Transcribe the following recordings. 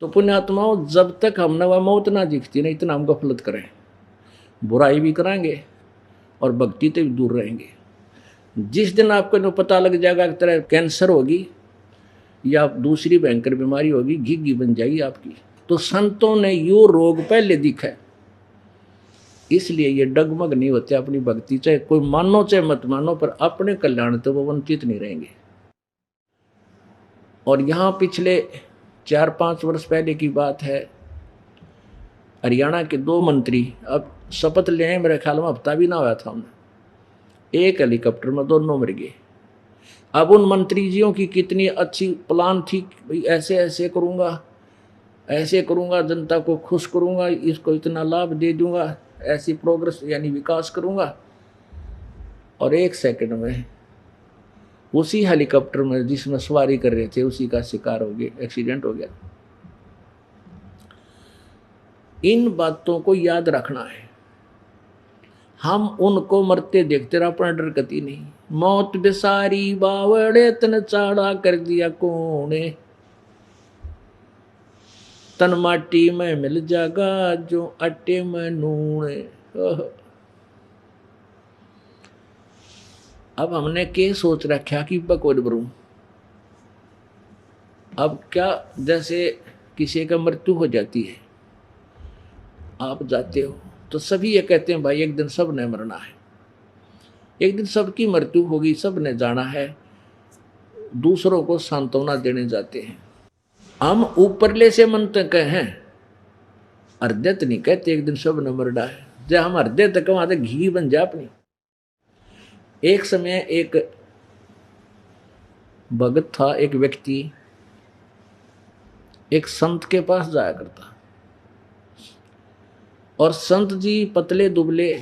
तो पुण्यात्माओं, जब तक हमने वह मौत ना दिखती ना, इतना हम गफलत करें, बुराई भी कराएंगे और भक्ति से भी दूर रहेंगे। जिस दिन आपको जो पता लग जाएगा कि तरह कैंसर होगी या दूसरी भयंकर बीमारी होगी, घिघी बन जाएगी आपकी, तो संतों ने यो रोग पहले दिखा है। इसलिए ये डगमग नहीं होते अपनी भक्ति, चाहे कोई मानो चाहे मत मानो, पर अपने कल्याण तो वो वंचित नहीं रहेंगे। और यहाँ पिछले 4-5 वर्ष पहले की बात है, हरियाणा के 2 मंत्री अब शपथ ले आए, मेरे ख्याल में हफ्ता भी ना हुआ था उन्हें, एक हेलीकॉप्टर में दोनों मर गए। अब उन मंत्री जियों की कितनी अच्छी प्लान थी, भाई ऐसे ऐसे करूँगा, ऐसे करूँगा, जनता को खुश करूँगा, इसको इतना लाभ दे दूँगा, ऐसी प्रोग्रेस यानी विकास करूँगा, और 1 सेकंड में उसी हेलीकॉप्टर में जिसमें सवारी कर रहे थे उसी का शिकार हो गया, एक्सीडेंट हो गया। इन बातों को याद रखना है। हम उनको मरते देखते रह, अपना डर कती नहीं। मौत बेसारी बावड़े तन चाड़ा कर दिया कोने, तन माटी में मिल जागा जो आटे में नूने। अब हमने के सोच रखा कि बकवाद बरूं। अब क्या, जैसे किसी का मृत्यु हो जाती है, आप जाते हो तो सभी ये कहते हैं भाई एक दिन सब ने मरना है, एक दिन सबकी मृत्यु होगी, सब ने जाना है, दूसरों को सांत्वना देने जाते हैं। हम ऊपरले से मन तक हैं, हृदय तो नहीं कहते एक दिन सब ने मरना है। जब हम हृदय तक वहां तक घी बन जा अपनी। एक समय एक भगत था, एक व्यक्ति एक संत के पास जाया करता, और संत जी पतले दुबले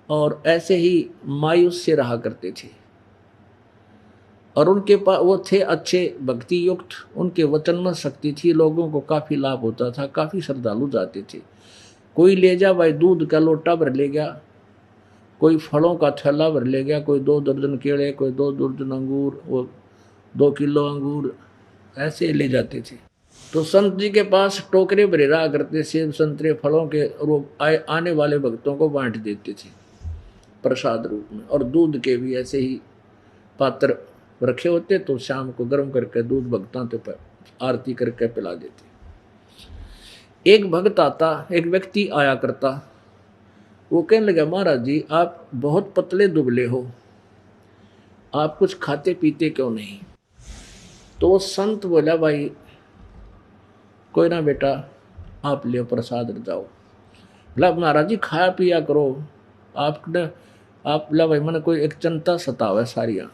और ऐसे ही मायूस से रहा करते थे, और उनके पास वो थे अच्छे भक्ति युक्त, उनके वचन में शक्ति थी, लोगों को काफ़ी लाभ होता था, काफ़ी श्रद्धालु जाते थे। कोई ले जा भाई दूध का लोटा भर ले गया, कोई फलों का थैला भर ले गया, कोई 2 दर्जन केले, कोई 2 दर्जन अंगूर, वो 2 किलो अंगूर ऐसे ले जाते थे। तो संत जी के पास टोकरे भरे रहा करते, सेब संतरे फलों के, और वो आने वाले भक्तों को बांट देते थे प्रसाद रूप में। और दूध के भी ऐसे ही पात्र रखे होते, तो शाम को गर्म करके दूध भक्तों के आरती करके पिला देते। एक भक्त आता, एक व्यक्ति आया करता, वो कहने लगा महाराज जी आप बहुत पतले दुबले हो, आप कुछ खाते पीते क्यों नहीं? तो वो संत बोला भाई कोई ना बेटा, आप ले प्रसाद जाओ। बोला महाराज जी खाया पिया करो, आपने आप ला भाई मैंने कोई एक चिंता सतावा है सारिया।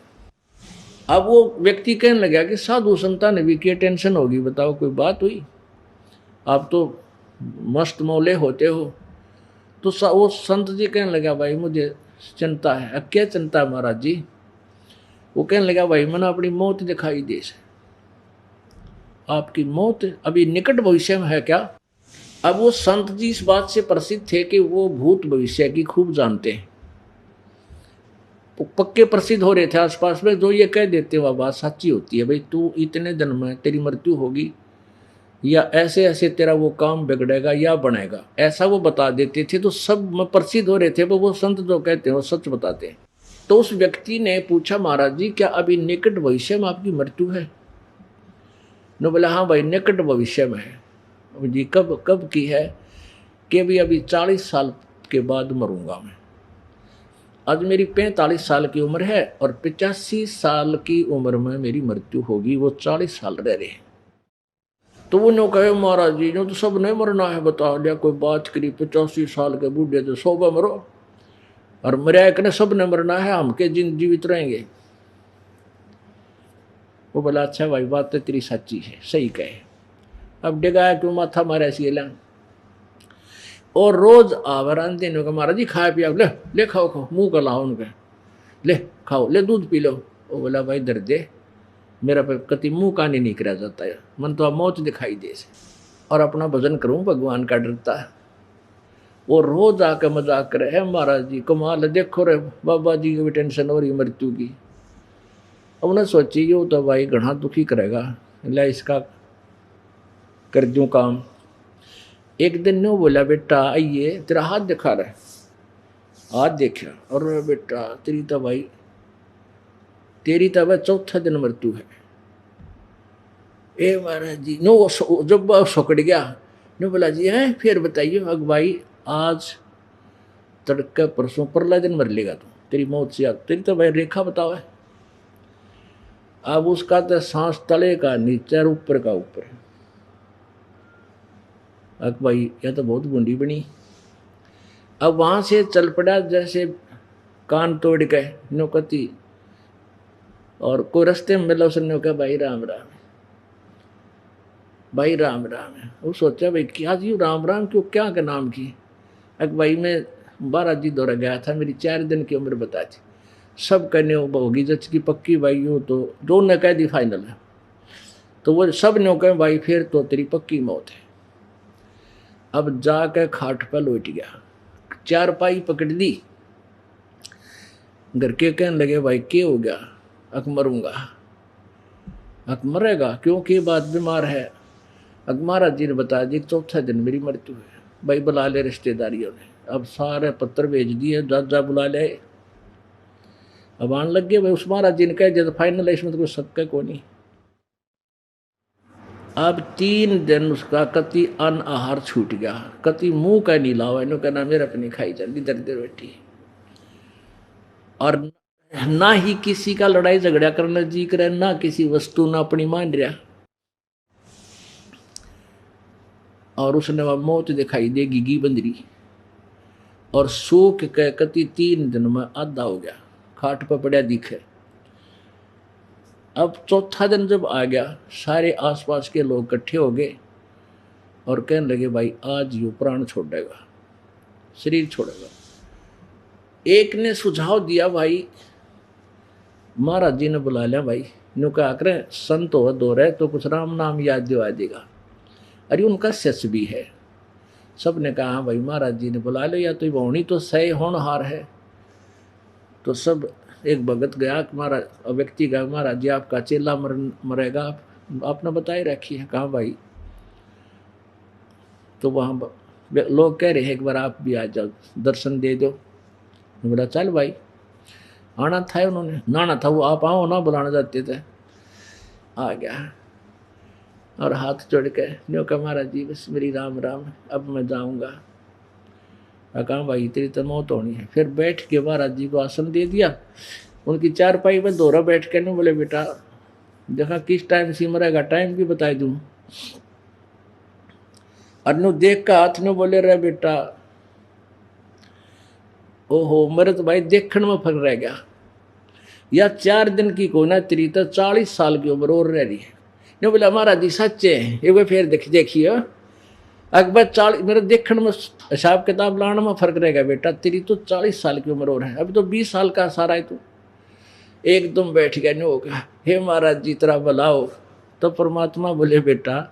अब वो व्यक्ति कहने लगा कि साधु संतान ने भी क्या टेंशन होगी, बताओ कोई बात हुई, आप तो मस्त मौले होते हो। तो वो संत जी कहने लगा भाई मुझे चिंता है। अब क्या चिंता है महाराज जी? वो कहने लगा भाई मैंने अपनी मौत दिखाई दे से। आपकी मौत अभी निकट भविष्य में है क्या? अब वो संत जी इस बात से प्रसिद्ध थे कि वो भूत भविष्य की खूब जानते हैं, पक्के प्रसिद्ध हो रहे थे आसपास में, जो ये कह देते वह बात सच्ची होती है, भाई तू इतने दिन में तेरी मृत्यु होगी, या ऐसे ऐसे तेरा वो काम बिगड़ेगा या बनेगा, ऐसा वो बता देते थे। तो सब में प्रसिद्ध हो रहे थे, वो संत जो कहते हैं वो सच बताते हैं। तो उस व्यक्ति ने पूछा महाराज जी क्या अभी निकट भविष्य में आपकी मृत्यु है? ने बोला हाँ भाई निकट भविष्य में है। जी कब कब की है? कि भी अभी 40 साल के बाद मरूंगा मैं। आज मेरी 45 साल की उम्र है और 85 साल की उम्र में मेरी मृत्यु होगी, वो 40 साल रह रहे हैं। तो वो कहे महाराज जी जो तो सब नहीं मरना है, बता दिया कोई बात करी, 85 साल के बूढ़े तो 100 मरो, और मरिया एक ने सब ने मरना है, हम के जिन जीवित रहेंगे। वो बोला अच्छा भाई बात तो तेरी सच्ची है, सही कहे। अब डिगाया क्यों माथा मारा सी ला, और रोज आवरान देने का महाराज जी खाया पिया, ले ले खाओ खाओ, मुंह का लाओ उनके, ले खाओ, ले दूध पी लो। वो बोला भाई दर्द है मेरा पे कति मुंह का नहीं निकला जाता है, मन तो अब मौत दिखाई दे से, और अपना भजन करूं भगवान का डरता है। वो रोज आकर मजाक करे है महाराज जी कमाल देखो रे बाबा जी की भी टेंशन हो रही मृत्यु की। अब उन्हें सोची यो तो भाई घना दुखी करेगा, ला इसका कर दूं काम। एक दिन नो बोला बेटा आइए तेरा हाथ दिखा रहा है। हाथ देखा और बेटा तेरी तो भाई चौथा दिन मृत्यु है। ए महाराज जी नो जब सोकड़ गया नो बोला जी है फिर बताइए। अग भाई आज तड़के परसों परला दिन मर लेगा तू, तेरी मौत से तेरी तो भाई रेखा बताओ है। अब उसका तो सांस तले का नीचे और ऊपर का ऊपर। अग भाई यह तो बहुत बूंदी बनी। अब वहां से चल पड़ा जैसे कान तोड़ के नौकती, और कोई रास्ते में मिला उसने कहा भाई राम राम, भाई राम राम है। वो सोचा भाई क्या जी राम राम क्यों, क्या के नाम की। अग भाई मैं 12 जी दौरा गया था, मेरी 4 दिन की उम्र बता थी। सब कहने होगी जच की पक्की भाई हो तो जो ने कह दी फाइनल है, तो वो सब ने कहे भाई फिर तो तेरी पक्की मौत है। अब जाकर खाट पर लौट गया, 4 पाई पकड़ दी। घर के कहने लगे भाई क्या हो गया। अक मरूंगा। अक मरेगा क्योंकि बात बीमार है। अक महाराज जी ने बता दी चौथा दिन मेरी मृत्यु है। भाई बुला ले रिश्तेदारियों ने, अब सारे पत्र भेज दिए, जा बुला ले। अब आने लग गए भाई। उस महाराज जी ने कह दिया फाइनल है, इसमें तो कोई शक है को नहीं। अब 3 दिन उसका कति अन्न आहार छूट गया, कति मुंह का नहीं लावा, इन्हों कहना मेरा अपनी खाई चल दर दर बैठी। और ना ही किसी का लड़ाई झगड़ा करना जी करे, ना किसी वस्तु ना अपनी मान रहा। और उसने वह मौत दिखाई देगी गी बंदरी, और सूख के कति 3 दिन में आधा हो गया, खाट पर पड़ा दिखे। अब चौथा दिन जब आ गया, सारे आसपास के लोग इकट्ठे हो गए और कहने लगे भाई आज यू प्राण छोड़ेगा, शरीर छोड़ेगा। एक ने सुझाव दिया भाई महाराज जी ने बुला लिया भाई, नु कहा करें संत हो दो रहे तो कुछ राम नाम याद दिवा देगा। अरे उनका सच भी है। सब ने कहा हाँ भाई महाराज जी ने बुला लो, या तो वाणी तो सही होनहार है। तो सब एक भगत गया, महाराज व्यक्ति गया, महाराज जी आपका चेला मरेगा, आपने बताए रखी है। कहा भाई, तो वहाँ लोग कह रहे हैं एक बार आप भी आ जाओ दर्शन दे दो। बोला चल भाई, आना था उन्होंने, नाना था वो, आप आओ ना बुलाना जाते थे। आ गया और हाथ जोड़ के न्यो कहा महाराज जी बस मेरी राम राम, अब मैं जाऊँगा। कहा भाई तेरी तो मौत होनी है। फिर बैठ के महाराज जी को आसन दे दिया, उनकी 4 पाई में दोहरा बैठ के नहीं बोले बेटा देखा किस टाइम से मरेगा, टाइम भी बता दूँ। और देख का हाथ ने बोले रहे बेटा ओहो मेरे तो भाई देखने में फर्क रह गया, या 4 दिन की को ना तेरी तो 40 साल की उम्र और रह रही है। ने बोला महाराज जी सच्चे हैं, एक बार फिर देखिए अकबर 40 मेरे देखने में हिसाब किताब लाने में फर्क रहेगा बेटा, तेरी तो 40 साल की उम्र और है, अभी तो 20 साल का सारा है तू। एकदम बैठ गया नहीं होगा, हे महाराज जी तेरा भलाओ। तो परमात्मा बोले बेटा,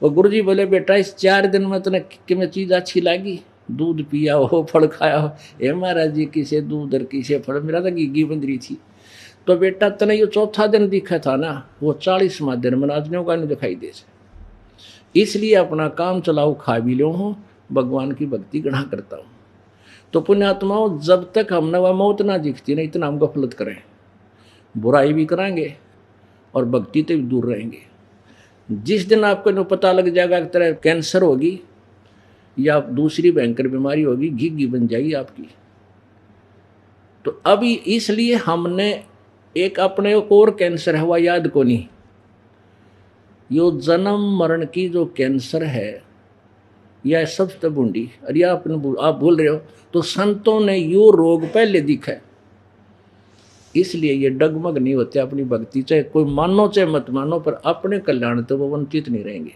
वो गुरु जी बोले बेटा इस 4 दिन में तूने किमें चीज़ अच्छी लगी, दूध पिया हो फल खाया हो। हे महाराज जी किसे दूध और किसे फल, मेरा तो घी बंदरी थी। तो बेटा तने ये चौथा दिन दिखा था ना, वो 40वां दिन में आज का नहीं दिखाई दे। इसलिए अपना काम चलाओ, खा भी लो हूँ, भगवान की भक्ति गढ़ा करता हूँ। तो पुण्यात्माओं जब तक हमने वह मौत ना दिखती ना, इतना हम गफलत करें, बुराई भी कराएंगे और भक्ति से भी दूर रहेंगे। जिस दिन आपको न पता लग जाएगा कि तरह कैंसर होगी या दूसरी भयंकर बीमारी होगी, घिघी बन जाएगी आपकी। तो अभी इसलिए हमने एक अपने और कैंसर है वह याद को नहीं, यो जन्म मरण की जो कैंसर है यह सबसे बूंदी। अरे आप भूल रहे हो, तो संतों ने यो रोग पहले दिखा है, इसलिए ये डगमग नहीं होते अपनी भक्ति, चाहे कोई मानो चाहे मत मानो, पर अपने कल्याण तो वो वंचित नहीं रहेंगे।